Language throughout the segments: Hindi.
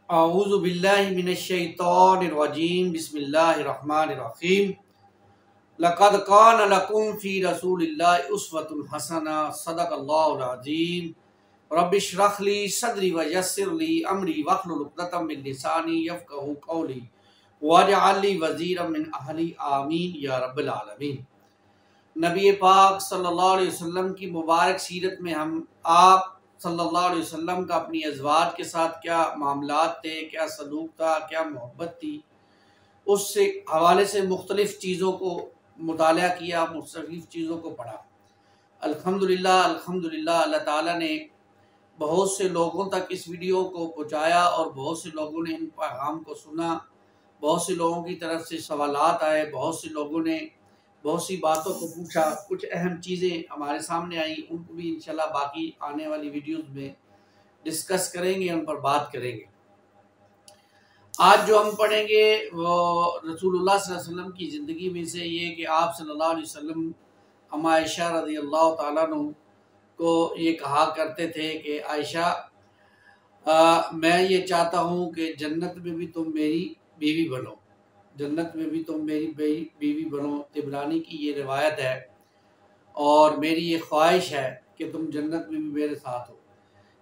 औज़ु बिल्लाहि मिनश्शैतानिर्रजीम बिस्मिल्लाहिर्रहमानिर्रहीम लक़द कान लकुम फ़ी रसूलिल्लाहि उस्वतुन हसना सदक़ल्लाहुल अज़ीम रब्बिश्रह ली सदरी व यस्सिर ली अमरी वहलुल उक़दतम मिन लिसानी यफ़क़हू क़ौली वजअल ली वज़ीरम मिन अहली आमीन या रब्बल आलमीन। नबी पाक सल्लल्लाहु अलैहि वसल्लम की मुबारक सीरत में हम आप सल्लल्लाहु अलैहि वसल्लम का अपनी अज़वाज के साथ क्या मामलात थे, क्या सलूक था, क्या मोहब्बत थी, उससे हवाले से मुख्तलिफ़ चीज़ों को मुताला किया, मुख्तलिफ़ चीज़ों को पढ़ा। अल्हम्दुलिल्लाह अल्हम्दुलिल्लाह अल्लाह ताला ने बहुत से लोगों तक इस वीडियो को पहुँचाया और बहुत से लोगों ने इन पैगाम को सुना। बहुत से लोगों की तरफ से सवालात आए, बहुत से लोगों ने बहुत सी बातों को पूछा, कुछ अहम चीज़ें हमारे सामने आई, उनको भी इंशाल्लाह बाकी आने वाली वीडियोस में डिस्कस करेंगे, उन पर बात करेंगे। आज जो हम पढ़ेंगे वो रसूलुल्लाह सल्लल्लाहु अलैहि वसल्लम की ज़िंदगी में से ये कि आप सल्लल्लाहु अलैहि वसल्लम अम्मा आयशा रज़ियल्लाहु ताला अन्हा को ये कहा करते थे कि आयशा, मैं ये चाहता हूँ कि जन्नत में भी तुम मेरी बीवी बनो, जन्नत में भी तुम मेरी बीवी बनो। तिबरानी की ये रिवायत है और मेरी ये ख्वाहिश है कि तुम जन्नत में भी मेरे साथ हो।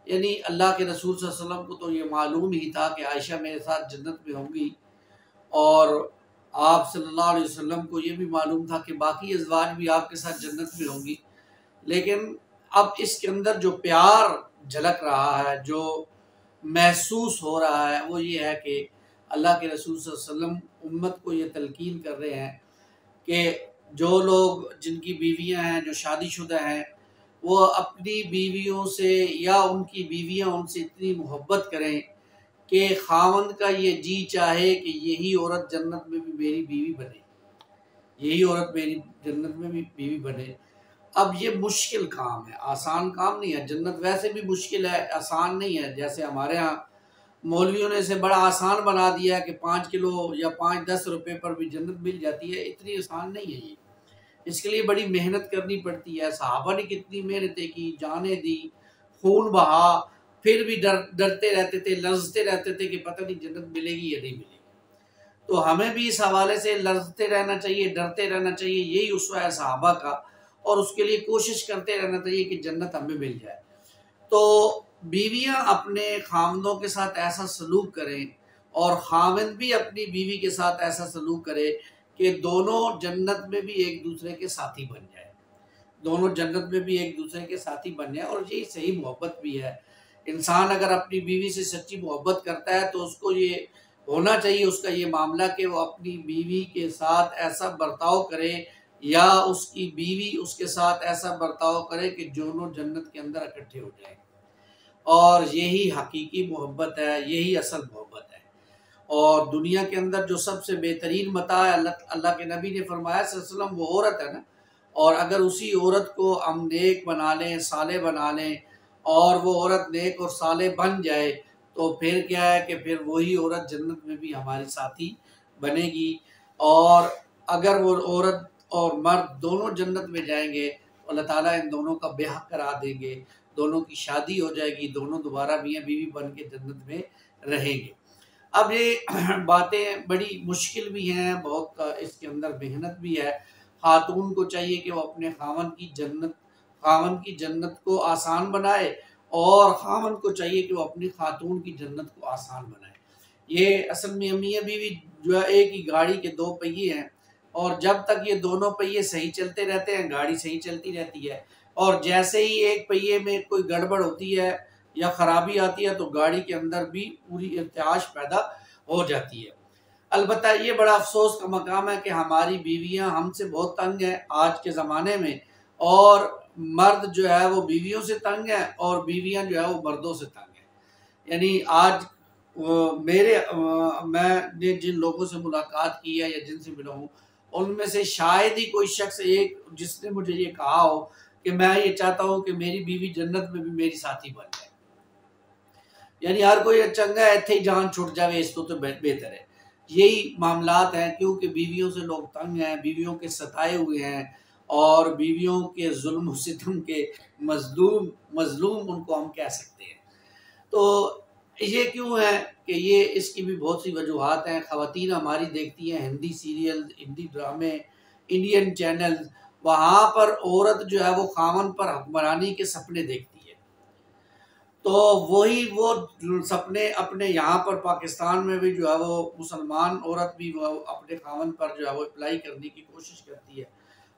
यानी अल्लाह के रसूल सल्लल्लाहु अलैहि वसल्लम को तो ये मालूम ही था कि आयशा मेरे साथ जन्नत में होंगी और आप सल्लल्लाहु अलैहि वसल्लम को ये भी मालूम था कि बाकी अज़वाज भी आपके साथ जन्नत में होंगी। लेकिन अब इसके अंदर जो प्यार झलक रहा है, जो महसूस हो रहा है, वो ये है कि अल्लाह के रसूल सल्लल्लाहु अलैहि वसल्लम उम्मत को ये तलकीन कर रहे हैं कि जो लोग जिनकी बीवियां हैं, जो शादीशुदा हैं, वो अपनी बीवियों से या उनकी बीवियां उनसे इतनी मोहब्बत करें कि खावंद का ये जी चाहे कि यही औरत जन्नत में भी मेरी बीवी बने, यही औरत मेरी जन्नत में भी बीवी बने। अब ये मुश्किल काम है, आसान काम नहीं है। जन्नत वैसे भी मुश्किल है, आसान नहीं है। जैसे हमारे यहाँ मौलवियों ने इसे बड़ा आसान बना दिया है कि 5 किलो या 5-10 रुपए पर भी जन्नत मिल जाती है। इतनी आसान नहीं है ये, इसके लिए बड़ी मेहनत करनी पड़ती है। सहाबा ने कितनी मेहनतें की, जानें दी, खून बहा, फिर भी डरते रहते थे, लरजते रहते थे कि पता नहीं जन्नत मिलेगी या नहीं मिलेगी। तो हमें भी इस हवाले से लरजते रहना चाहिए, डरते रहना चाहिए। यही उसवा है सहाबा का और उसके लिए कोशिश करते रहना चाहिए कि जन्नत हमें मिल जाए। तो बीवियां अपने खामदों के साथ ऐसा सलूक करें और खामिद भी अपनी बीवी के साथ ऐसा सलूक करे कि दोनों जन्नत में भी एक दूसरे के साथी बन जाए, दोनों जन्नत में भी एक दूसरे के साथी बन जाए। और यही सही मोहब्बत भी है। इंसान अगर अपनी बीवी से सच्ची मोहब्बत करता है तो उसको ये होना चाहिए, उसका ये मामला कि वो अपनी बीवी के साथ ऐसा बर्ताव करे या उसकी बीवी उसके साथ ऐसा बर्ताव करे कि दोनों जन्नत के अंदर इकट्ठे हो जाए। और यही हकीकी मोहब्बत है, यही असल मोहब्बत है। और दुनिया के अंदर जो सबसे बेहतरीन मता है, अल्लाह के नबी ने फरमाया सल्लल्लाहु अलैहि वसल्लम, वो औरत है ना। और अगर उसी औरत को हम नेक बना लें, साले बना लें और वो औरत नेक और साले बन जाए तो फिर क्या है कि फिर वही औरत जन्नत में भी हमारी साथी बनेगी। और अगर वो औरत और मर्द दोनों जन्नत में जाएंगे तो अल्लाह ताला इन दोनों का ब्याह करा देंगे, दोनों की शादी हो जाएगी, दोनों दोबारा मियाँ बीवी बन के जन्नत में रहेंगे। अब ये बातें बड़ी मुश्किल भी हैं, बहुत इसके अंदर मेहनत भी है। खातून को चाहिए कि वो अपने खावन की जन्नत को आसान बनाए और खावन को चाहिए कि वो अपनी खातून की जन्नत को आसान बनाए। ये असल में मियाँ बीवी जो है एक ही गाड़ी के दो पहिए हैं और जब तक ये दोनों पहिए सही चलते रहते हैं गाड़ी सही चलती रहती है। और जैसे ही एक पहिए में कोई गड़बड़ होती है या ख़राबी आती है तो गाड़ी के अंदर भी पूरी इर्तियाश पैदा हो जाती है। अलबत्ता ये बड़ा अफसोस का मकाम है कि हमारी बीवियां हमसे बहुत तंग हैं आज के ज़माने में, और मर्द जो है वो बीवियों से तंग है और बीवियां जो है वो मर्दों से तंग हैं। यानी आज मैंने जिन लोगों से मुलाकात की है या जिनसे मिला हूँ उनमें से शायद ही कोई शख्स एक जिसने मुझे ये कहा हो कि मैं ये चाहता हूँ कि मेरी बीवी जन्नत में भी मेरी साथी बन जाए। यानी हर कोई चंगा है थे जान छुट जावे, इसको तो बेहतर है। यही मामलात हैं क्योंकि बीवियों से लोग तंग हैं, बीवियों के सताए हुए हैं और बीवियों के जुल्म सितम के मजलूम उनको हम कह सकते हैं। तो ये क्यों है कि ये इसकी भी बहुत सी वजूहात हैं। ख़वातीन हमारी देखती हैं हिंदी सीरियल, हिंदी ड्रामे, इंडियन चैनल, वहाँ पर औरत जो है वो खामन पर हुक्मरानी के सपने देखती है। तो वही वो सपने अपने यहाँ पर पाकिस्तान में भी जो है वो मुसलमान औरत भी वो अपने खामन पर जो है वो अप्लाई करने की कोशिश करती है।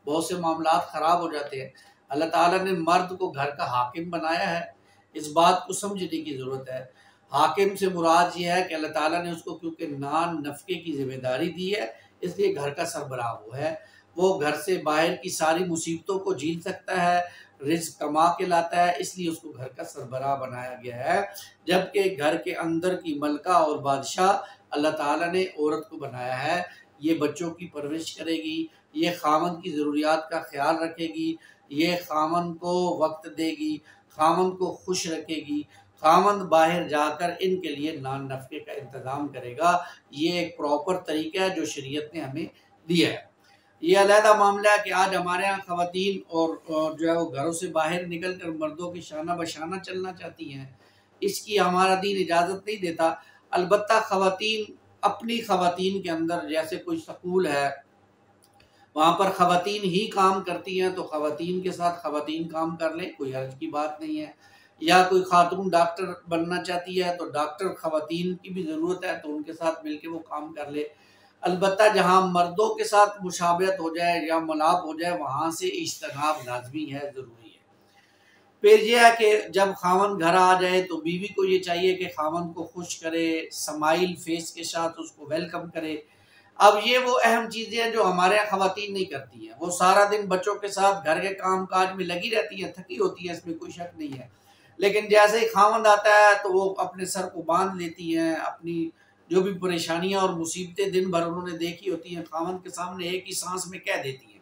बहुत से मामला ख़राब हो जाते हैं। अल्लाह ताला ने मर्द को घर का हाकिम बनाया है, इस बात को समझने की ज़रूरत है। हाकिम से मुराद ये है कि अल्लाह ताला ने उसको क्योंकि नान नफ़क़े की ज़िम्मेदारी दी है, इसलिए घर का सरबराह वो है। वो घर से बाहर की सारी मुसीबतों को झेल सकता है, रिज़्क़ कमा के लाता है, इसलिए उसको घर का सरबराह बनाया गया है। जबकि घर के अंदर की मलका और बादशाह अल्लाह ताला ने औरत को बनाया है। ये बच्चों की परवरिश करेगी, ये खामन की ज़रूरियात का ख्याल रखेगी, ये खामन को वक्त देगी, खामन को खुश रखेगी, खामन बाहर जाकर इनके लिए नान नफ़क़े का इंतज़ाम करेगा। ये एक प्रॉपर तरीका है जो शरीयत ने हमें दिया है। ये अलहदा मामला है कि आज हमारे यहाँ ख़वातीन और जो है वो घरों से बाहर निकल कर मर्दों की शाना बशाना चलना चाहती हैं। इसकी हमारा दीन इजाज़त नहीं देता। अलबत्ता ख़वातीन अपनी ख़वातीन के अंदर, जैसे कोई स्कूल है वहाँ पर ख़वातीन ही काम करती हैं तो ख़वातीन के साथ ख़वातीन काम कर लें, कोई हर्ज की बात नहीं है। या कोई खातून डॉक्टर बनना चाहती है तो डॉक्टर ख़वातीन की भी ज़रूरत है तो उनके साथ मिल के वो काम कर ले। अलबत्ता जहाँ मर्दों के साथ मुशाबहत हो जाए या मलाप हो जाए वहाँ से इज्तनाब लाजमी है, ज़रूरी है। फिर यह है कि जब खामन घर आ जाए तो बीवी को ये चाहिए कि खामन को खुश करे, स्माइल फेस के साथ उसको वेलकम करे। अब ये वो अहम चीज़ें हैं जो हमारे यहाँ ख़वातीन नहीं करती हैं। वो सारा दिन बच्चों के साथ घर के काम काज में लगी रहती हैं, थकी होती हैं, इसमें कोई शक नहीं है। लेकिन जैसे ही खामन आता है तो वो अपने सर को बांध लेती हैं, अपनी जो भी परेशानियां और मुसीबतें दिन भर उन्होंने देखी होती हैं खामन के सामने एक ही सांस में कह देती हैं।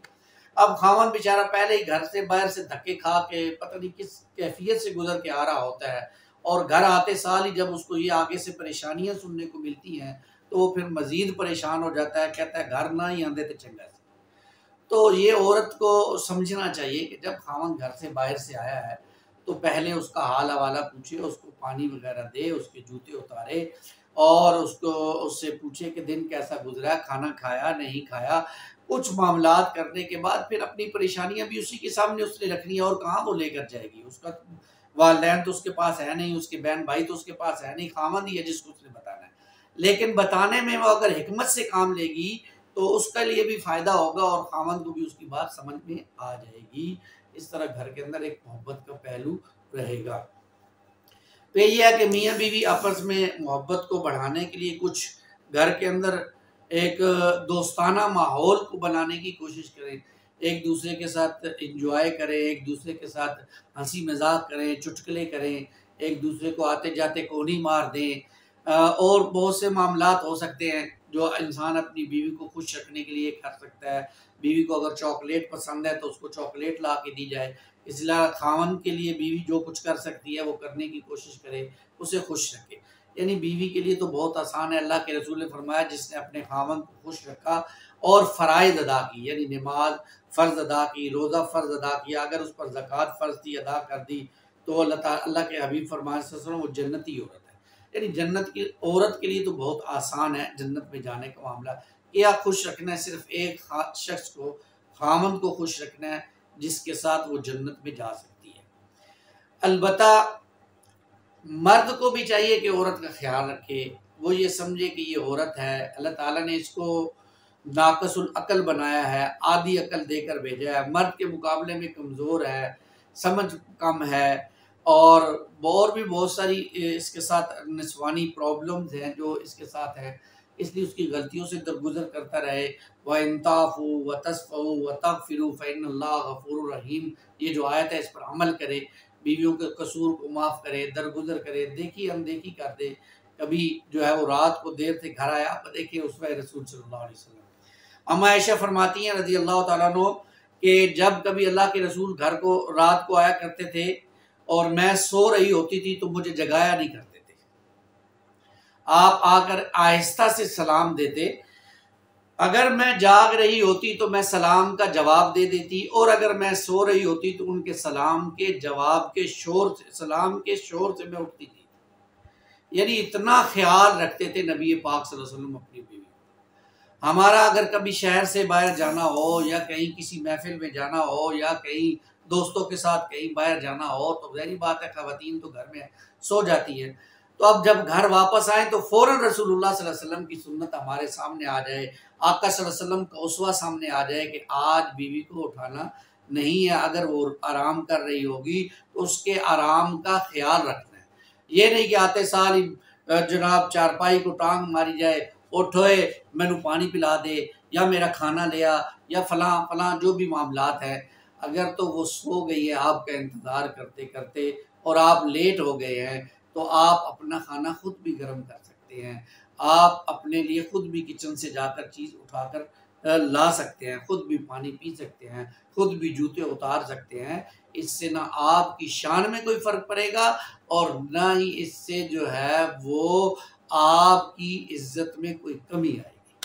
अब खामन बेचारा पहले ही घर से बाहर से धक्के खा के पता नहीं किस कैफियत से गुजर के आ रहा होता है, और घर आते साल ही जब उसको ये आगे से परेशानियां सुनने को मिलती हैं तो वो फिर मजीद परेशान हो जाता है, कहता है घर ना ही आंदे तो चंगा से। तो ये औरत को समझना चाहिए कि जब खामन घर से बाहर से आया है तो पहले उसका हाल हवाला पूछे, उसको पानी वगैरह दे, उसके जूते उतारे और उसको उससे पूछे कि दिन कैसा गुजरा, खाना खाया नहीं खाया। कुछ मामलात करने के बाद फिर अपनी परेशानियां भी उसी के सामने उसने रखनी है, और कहाँ वो लेकर जाएगी। उसका वालिदैन तो उसके पास है नहीं, उसके बहन भाई तो उसके पास है नहीं, खामन ही है जिसको उसने बताना है। लेकिन बताने में वो अगर हिकमत से काम लेगी तो उसके लिए भी फ़ायदा होगा और खामन को भी उसकी बात समझ में आ जाएगी। इस तरह घर के अंदर एक मोहब्बत का पहलू रहेगा। तो ये है कि मियाँ बीवी आपस में मोहब्बत को बढ़ाने के लिए कुछ घर के अंदर एक दोस्ताना माहौल को बनाने की कोशिश करें, एक दूसरे के साथ इंजॉय करें, एक दूसरे के साथ हंसी मजाक करें, चुटकुले करें, एक दूसरे को आते जाते कोनी मार दें। और बहुत से मामलात हो सकते हैं जो इंसान अपनी बीवी को खुश रखने के लिए कर सकता है। बीवी को अगर चॉकलेट पसंद है तो उसको चॉकलेट ला के दी जाए। इसलिए खामन के लिए बीवी जो कुछ कर सकती है वो करने की कोशिश करे, उसे खुश रखे। यानी बीवी के लिए तो बहुत आसान है। अल्लाह के रसूल ने फरमाया जिसने अपने खामन को खुश रखा और फ़राइज़ अदा की, यानी नमाज फ़र्ज़ अदा की, रोज़ा फ़र्ज़ अदा किया, अगर उस पर ज़कात फ़र्ज़ थी अदा कर दी तो अल्लाह के हबीब फरमाया वो जन्नती औरत है। यानी जन्नत की औरत के लिए तो बहुत आसान है जन्नत में जाने का मामला। क्या खुश रखना है, सिर्फ एक शख्स को, खामन को खुश रखना है जिसके साथ वो जन्नत में जा सकती है। अलबत्ता मर्द को भी चाहिए कि औरत का ख्याल रखे, वो ये समझे कि ये औरत है, अल्लाह ताला ने इसको नाकसुल अकल बनाया है, आधी अकल देकर भेजा है, मर्द के मुकाबले में कमज़ोर है, समझ कम है, और भी बहुत सारी इसके साथ निस्वानी प्रॉब्लम्स हैं जो इसके साथ हैं। इसलिए उसकी गलतियों से दरगुजर करता रहे। व इंताफ़ू व तस्फ़ू व तग़फ़िरू फ़इन्नल्लाह गफ़ूरुर रहीम, ये जो आयत है इस पर अमल करे, बीवियों के कसूर को माफ़ करे, दरगुजर करे, देखी अनदेखी कर दे। कभी जो है वो रात को देर से घर आया, आप देखिए उसमें रसूल सल्लल्लाहु अलैहि वसल्लम अम्मा आयशा फरमाती हैं रज़ी अल्लाह तआला अन्हा कि जब कभी अल्लाह के रसूल घर को रात को आया करते थे और मैं सो रही होती थी तो मुझे जगाया नहीं करते थे। आप आकर आहिस्ता से सलाम देते। अगर मैं जाग रही होती तो मैं सलाम का जवाब दे देती, और अगर मैं सो रही होती तो उनके सलाम के जवाब के शोर से, सलाम के शोर से मैं उठती थी। यानी इतना ख्याल रखते थे नबी पाक सल्लल्लाहु अलैहि वसल्लम अपनी बीवी। हमारा अगर कभी शहर से बाहर जाना हो या कहीं किसी महफिल में जाना हो या कहीं दोस्तों के साथ कहीं बाहर जाना हो तो ज़ाहिर बात है ख़वातीन तो घर में सो जाती हैं। तो अब जब घर वापस आए तो फ़ौरन रसूलुल्लाह सल्लल्लाहु अलैहि वसल्लम की सुन्नत हमारे सामने आ जाए, आका सल्लल्लाहु अलैहि वसल्लम का उसवा सामने आ जाए कि आज बीवी को उठाना नहीं है, अगर वो आराम कर रही होगी तो उसके आराम का ख्याल रखना है। ये नहीं कि आते साल ही जनाब चारपाई को टांग मारी जाए, उठोए मैनू पानी पिला दे या मेरा खाना लिया या फलां फलां जो भी मामलात है। अगर तो वो सो गई है आपका इंतज़ार करते करते और आप लेट हो गए हैं तो आप अपना खाना खुद भी गर्म कर सकते हैं, आप अपने लिए खुद भी किचन से जाकर चीज़ उठाकर ला सकते हैं, खुद भी पानी पी सकते हैं, खुद भी जूते उतार सकते हैं। इससे ना आपकी शान में कोई फ़र्क पड़ेगा और ना ही इससे जो है वो आपकी इज्जत में कोई कमी आएगी,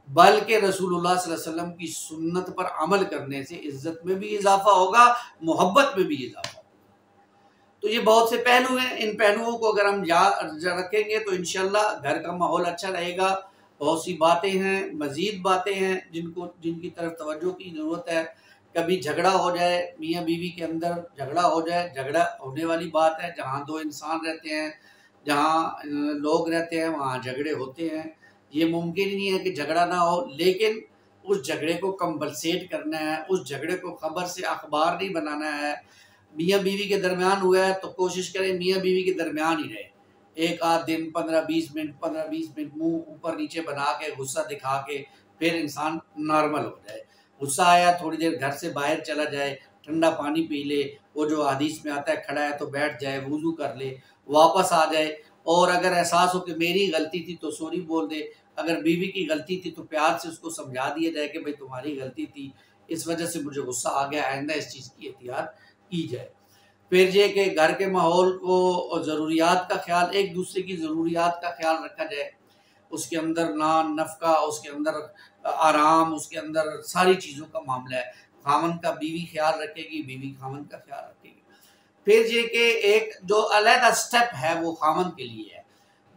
बल्कि रसूलुल्लाह सल्लल्लाहु अलैहि वसल्लम की सुन्नत पर अमल करने से इज्जत में भी इजाफा होगा, मोहब्बत में भी इजाफा होगा। तो ये बहुत से पहलू हैं, इन पहलुओं को अगर हम याद रखेंगे तो इंशाल्लाह घर का माहौल अच्छा रहेगा। बहुत सी बातें हैं, मज़ीद बातें हैं जिनकी तरफ तवज्जो की ज़रूरत है। कभी झगड़ा हो जाए, मियाँ बीवी के अंदर झगड़ा हो जाए, झगड़ा होने वाली बात है। जहाँ दो इंसान रहते हैं, जहाँ लोग रहते हैं वहाँ झगड़े होते हैं। ये मुमकिन ही नहीं है कि झगड़ा ना हो, लेकिन उस झगड़े को कंपलसेट करना है, उस झगड़े को खबर से अखबार नहीं बनाना है। मियाँ बीवी के दरमियान हुआ है तो कोशिश करें मियाँ बीवी के दरमियान ही रहे। एक आध दिन 15-20 मिनट मुंह ऊपर नीचे बना के गुस्सा दिखा के फिर इंसान नॉर्मल हो जाए। गुस्सा आया थोड़ी देर घर से बाहर चला जाए, ठंडा पानी पी ले, वो जो हदीस में आता है खड़ा है तो बैठ जाए, वुज़ू कर ले, वापस आ जाए। और अगर एहसास हो कि मेरी गलती थी तो सॉरी बोल दे, अगर बीवी की गलती थी तो प्यार से उसको समझा दिया जाए कि भाई तुम्हारी गलती थी, इस वजह से मुझे गुस्सा आ गया, आइंदा इस चीज़ की एहतियात की जाए। फिर ये कि घर के माहौल को और ज़रूरियात का ख्याल, एक दूसरे की ज़रूरियात का ख्याल रखा जाए। उसके अंदर नान नफ़का, उसके अंदर आराम, उसके अंदर सारी चीज़ों का मामला है। खामन का बीवी ख्याल रखेगी, बीवी खामन का ख्याल रखेगी। फिर ये कि एक जो अलहदा स्टेप है वो खामन के लिए है।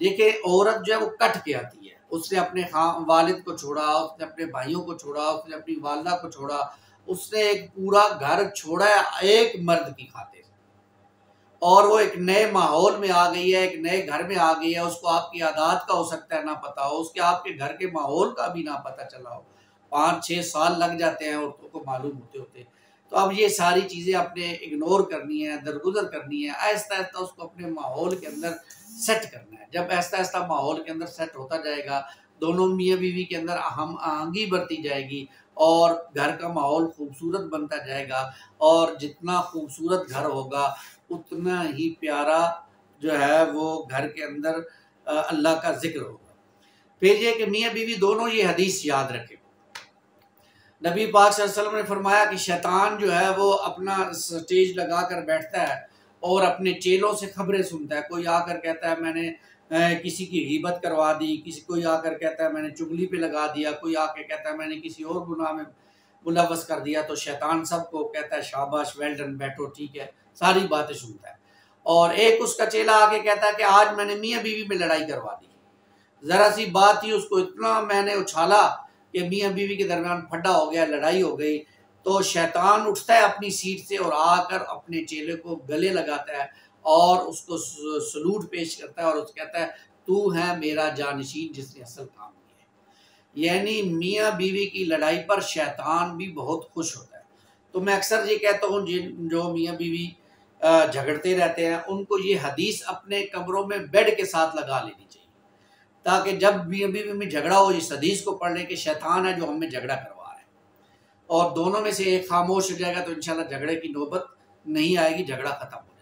देखिए औरत जो है वो कट के आती है, उसने अपने वालिद को छोड़ा, उसने अपने भाइयों को छोड़ा, उसने अपनी वालदा को छोड़ा, उसने एक पूरा घर छोड़ा है एक मर्द की खातिर, और वो एक नए माहौल में आ गई है, एक नए घर में आ गई है। उसको आपकी आदात का हो सकता है ना पता हो, उसके आपके घर के माहौल का भी ना पता चला हो। 5-6 साल लग जाते हैं औरतों को मालूम होते होते। तो अब ये सारी चीज़ें अपने इग्नोर करनी है, दरगुजर करनी है, आहिस्ता आहिस्ता उसको अपने माहौल के अंदर सेट करना है। जब आहिस्ता आहिस्ता माहौल के अंदर सेट होता जाएगा, दोनों मियाँ बीवी के अंदर हम आहंगी बढ़ती जाएगी और घर का माहौल खूबसूरत बनता जाएगा। और जितना खूबसूरत घर होगा उतना ही प्यारा जो है वो घर के अंदर अल्लाह का जिक्र होगा। फिर ये कि मियाँ बीवी दोनों ये हदीस याद रखें। नबी पाक सल्लल्लाहु अलैहि वसल्लम ने फरमाया कि शैतान जो है वो अपना स्टेज लगा कर बैठता है और अपने चेलों से खबरें सुनता है। कोई आकर कहता है मैंने किसी की गीबत करवा दी, कोई आकर कहता है मैंने चुगली पे लगा दिया, कोई आकर कहता है मैंने किसी और गुनाह में मुलव्वस कर दिया। तो शैतान सबको कहता है शाबाश, वेल डन, बैठो, ठीक है, सारी बातें सुनता है। और एक उसका चेला आके कहता है कि आज मैंने मियाँ बीवी में लड़ाई करवा दी, ज़रा सी बात थी, उसको इतना मैंने उछाला कि मियाँ बीवी के दरमियान फड्डा हो गया, लड़ाई हो गई। तो शैतान उठता है अपनी सीट से और आकर अपने चेले को गले लगाता है और उसको सलूट पेश करता है और उसको कहता है तू है मेरा जानशीन जिसने असल काम किया है। यानी मियाँ बीवी की लड़ाई पर शैतान भी बहुत खुश होता है। तो मैं अक्सर ये कहता हूँ जो मियाँ बीवी झगड़ते रहते हैं उनको ये हदीस अपने कमरों में बेड के साथ लगा लेनी चाहिए, ताकि जब मियाँ बीवी में झगड़ा हो इस हदीस को पढ़ लें कि शैतान है जो हमें झगड़ा करवा रहा है, और दोनों में से एक खामोश हो जाएगा तो इंशाल्लाह झगड़े की नौबत नहीं आएगी, झगड़ा खत्म हो जाएगा।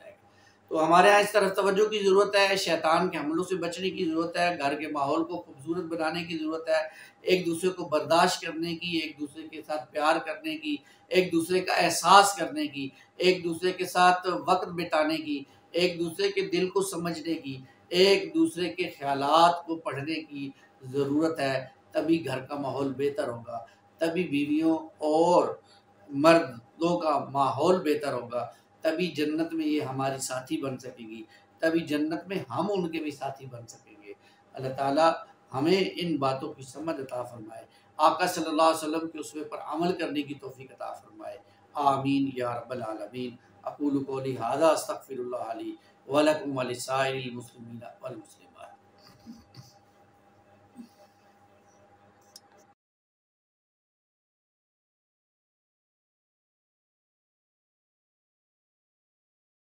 तो हमारे यहाँ इस तरफ तवज्जो की ज़रूरत है, शैतान के हमलों से बचने की ज़रूरत है, घर के माहौल को खूबसूरत बनाने की ज़रूरत है, एक दूसरे को बर्दाश्त करने की, एक दूसरे के साथ प्यार करने की, एक दूसरे का एहसास करने की, एक दूसरे के साथ वक्त बिताने की, एक दूसरे के दिल को समझने की, एक दूसरे के ख्यालात को पढ़ने की ज़रूरत है। तभी घर का माहौल बेहतर होगा, तभी बीवियों और मर्दों का माहौल बेहतर होगा, तभी जन्नत में ये हमारी साथी बन सकेगी। तभी जन्नत में हम उनके भी साथी बन सकेंगे। अल्लाह ताला हमें इन बातों की समझ अता फरमाए, आका सल्लल्लाहु अलैहि वसल्लम के उसवे पर अमल करने की तौफीक अता फरमाए। आमीन या रब्बल आलमीन। अक़ूलु क़ौली हाज़ा अस्तग़फ़िरुल्लाह ली व लकुम व लिसाइरिल मुस्लिमीन वल मुस्लिमात।